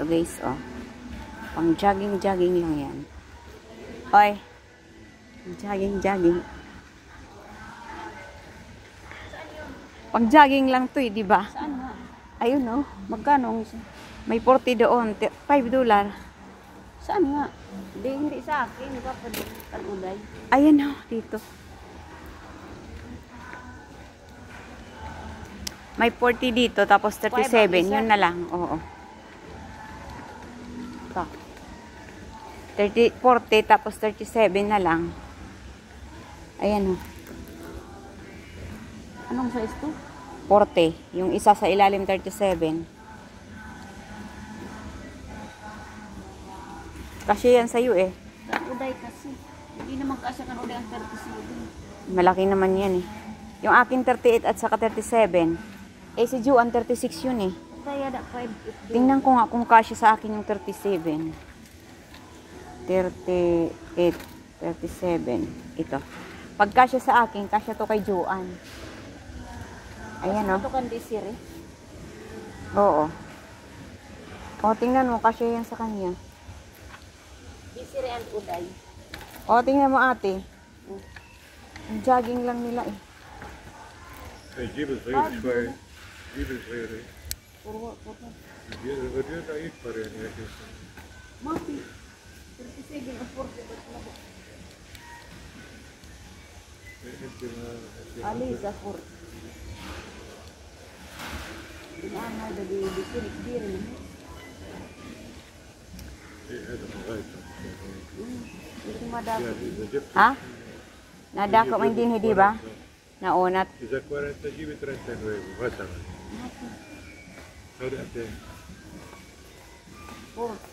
Ito guys, oh. Pang jogging-jogging lang yan. Oy. Jogging-jogging. Pang jogging lang to eh, di ba? Saan nga? Ayun oh. Magkano? May 40 doon. $5. Saan nga? Hindi sa akin. Kapag-uday. Ayan oh, dito. May 40 dito, tapos 37. Yun na lang. Oo. Ito. 40, tapos 37 na lang. Ayan oh. Anong size to? 40. Yung isa sa ilalim 37. Kasi yan sa'yo eh. Uday kasi. Hindi naman kasi kan uday ang 37. Malaki naman yan eh. Yung akin 38 at saka 37. Eh si Juan 36 yun eh. Kaya da 5. Tingnan ko nga kung kasya sa akin yung 37. 38, 37. Ito. Pag kasya sa akin, kasya to kay Juan. Ayan o. Ito kan Desiree. Oo. O, tingnan mo, kasya yan sa kanya. Desiree and uday. O, tingnan mo ate. Jogging lang nila eh. Gib het weer zwaar. Gib het weer. Wat duurt dat iets voor een ergens? Mati. 37 of 40. Alisa 40. Ano da di Desiree rin. Hindi madami. Ha? Nadako man din, hindi ba? Naunat. Is dat 40 gib 39? Wat dan? Zo dat ding.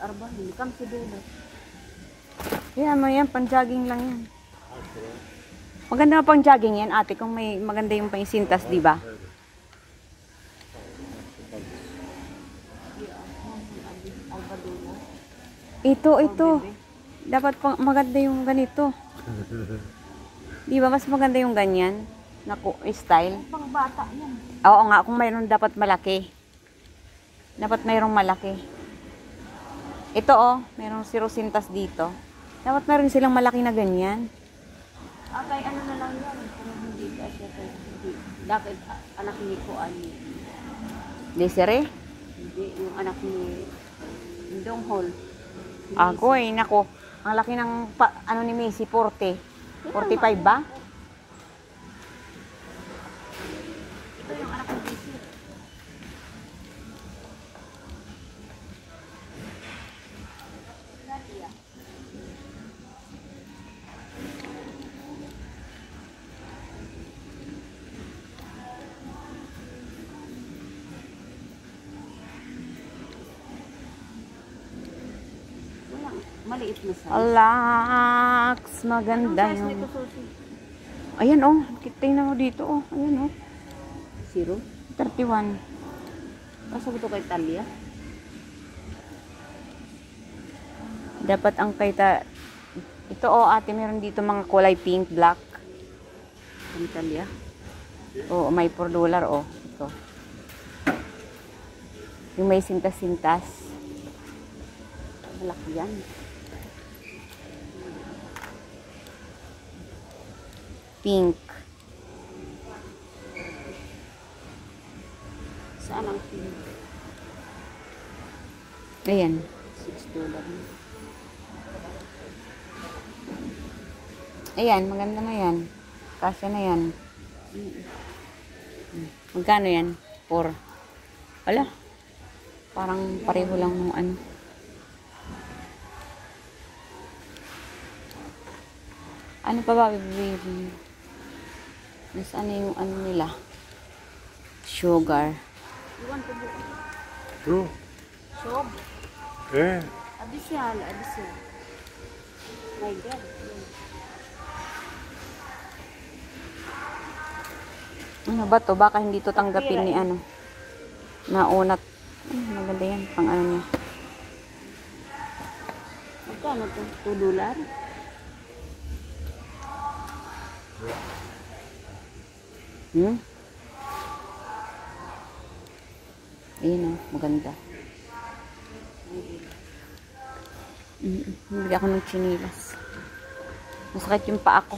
Arba, hindi kam si Dula. Yan mo yan, pang-jogging lang yan. Maganda pang jogging yan ate, kung may maganda yung pang-sintas, di ba? Ito. Dapat maganda yung ganito. Di ba, mas maganda yung ganyan? Naku, style. Pang bata yan. Oo nga, kung mayroon dapat malaki. Dapat mayroong malaki. Ito oh, mayroong sirosintas dito. Dapat mayroon silang malaki na ganyan. Kay ano na lang yan. Kung hindi ka siya kay Dakit anak ni Kuan. Desiree? Hindi, yung anak ni Dong Hall. Ako eh, nako. Ang laki ng ano ni Macy, 40. 45 ba? Ito yung anak ni Daisy. Maliit na size. Alax, maganda Anong size yung... nito, Susi? Ayan oh, tingnan mo dito oh. Ayan oh. 0? 31. Kaso ito kay Talia? Dapat ang kaita... Ito oh ate, meron dito mga kulay pink, black. Kay Talia? Oo, may $4 oh. Ito. Yung may sintas-sintas. Malaki yan. Pink. Saan ang pin? Ayan. $6. Ayan, maganda na yan. Kasya na yan. Magkano yan? 4. Wala. Parang pareho lang ng ano. Ano pa ba, baby? Nasaan na yung ano nila? Sugar. You want to do Bro. Shob? Abisyal. My God. Ano ba to? Baka hindi to tanggapin ni ano. Naunat. Maganda yan. Pang ano niya. Magkano to? $2? Ayun o. Maganda. My Hindi ako ng chinilas. Masakit yung paa ko.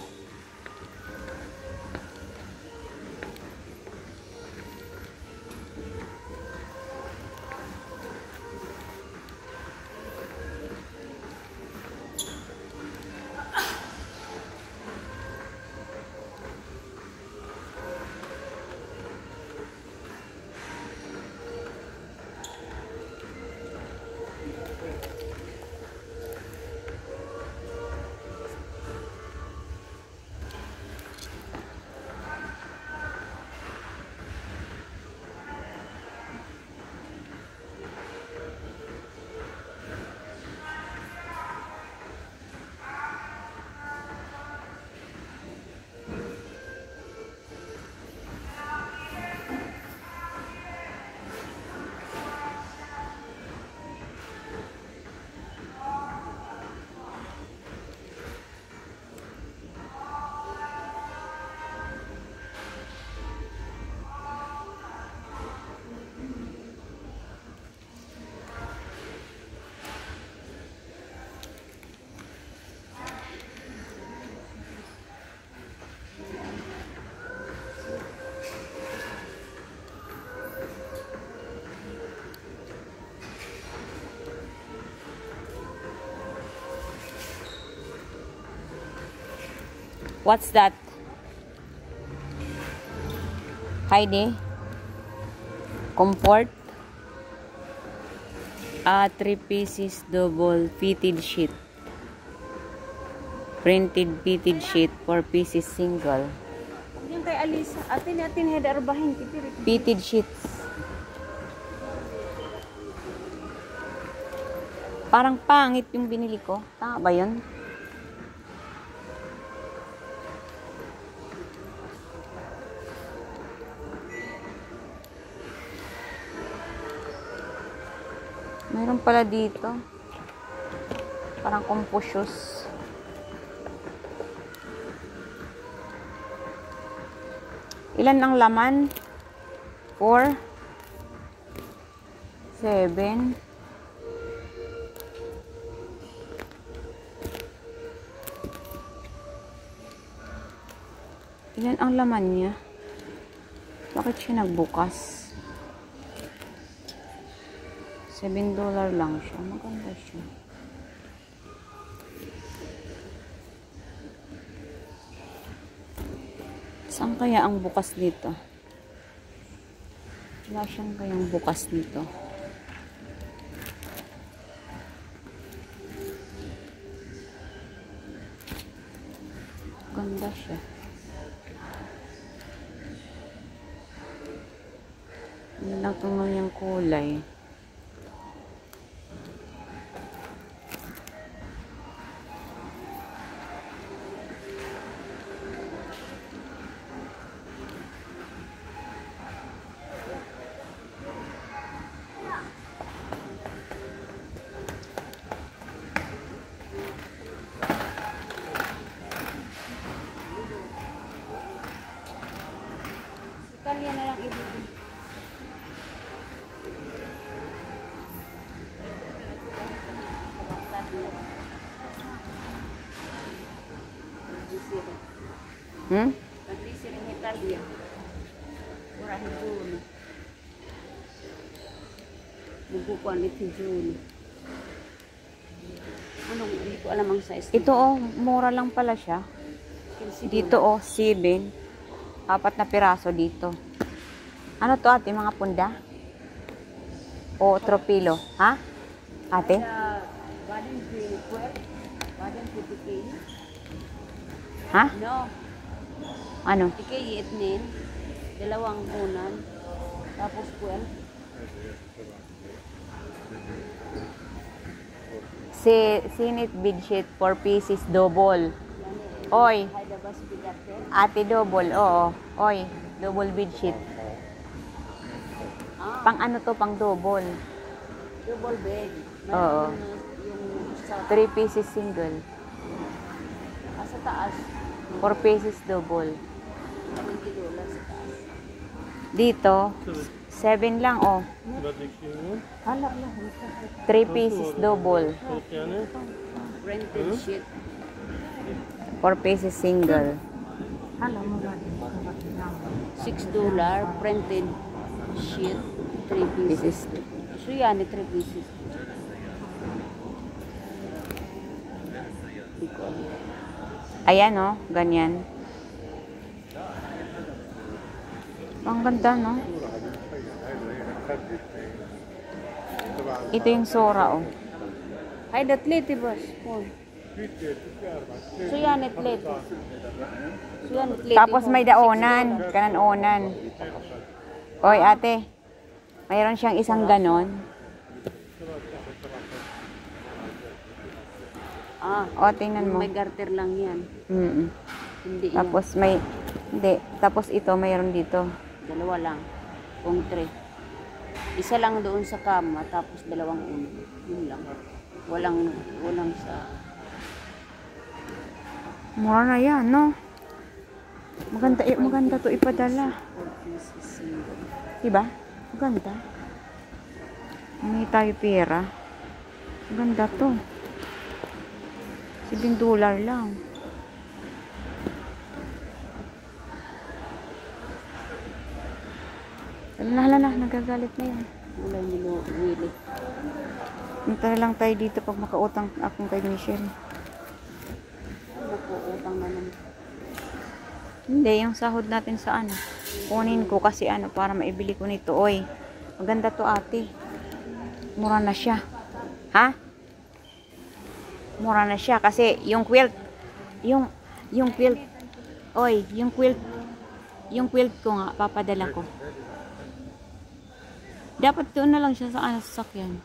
What's that? Heidi? Comfort? 3 pieces double fitted sheet. Printed fitted sheet, 4 pieces single. Yung kay Alisa, atin head arbahin kitirik. Fitted sheets. Parang pangit yung binili ko. Tama ba yun? Mayroon pala dito. Parang Confucius. Ilan ang laman? 4 7 Ilan ang laman niya? Bakit siya nagbukas? $7 lang siya. Maganda siya. Saan kaya ang bukas nito? Wala siyang kayang bukas nito. Ganda siya. Ano lang itong yung kulay. Kanya na lang ibigay. Pag-isir ng Italia. Murahin June. Magkukuan ito June. Anong, hindi ko alam ang size. Ito mura lang pala siya. Dito 7. 4 na piraso dito. Ano to ate, mga punda? O tropilo? Ha? Ate? Baden 12. Baden 50K. Ha? No. Ano? Ikay itnin. 2 kunan. Tapos 12. Sinit bedsheet 4 pieces double. Oy, Haidabas bigate. ate double. Oo. Oy, double bedsheet. Pang ano to, pang double. Double bed. Oo. Yung sa 3 pieces single. sa taas. 4 pieces double. $20 sa taas. Dito, 7 lang, oh. Wat ik zie, Hala, hala. 3 pieces double. tot Janne. Printed sheet. 4 pieces single. Hala mo ba? $6 printed sheet. 3 pieces. Pieces. So yan, 3 pieces. Hindi ko alam. Ayan, oh. Ganyan. Ang ganda, no? Ito yung Sora, oh. Ay, datlete ba? So yan, datlete. So yan, datlete. Tapos may daonan. Kanan-onan. Oy, ate. Mayroon siyang isang ganon. O, tingnan mo. May garter lang yan. Hindi yan. Tapos may... Hindi. Tapos ito, mayroon dito. Dalawa lang. Kung 3. Isa lang doon sa kama, tapos dalawang uno. Yun lang. Walang sa... Mura na yan, no? Maganda to ipadala. Diba? Maganda. May tayo pera. Maganda to. $7 lang. Hala na, nagagalit na yan. Wala nilo Willie. Punta lang tayo dito pag makautang akong kay Michelle. Ano po, utang na naman. Hindi, yung sahod natin sa ano. Kunin ko kasi ano, para maibili ko nito. Oy, maganda to ate. Mura na siya. Ha? Mura na siya kasi yung quilt, yung quilt, oy, yung quilt ko nga, papadala ko. Dapat doon na lang siya sa ano, sasakyan.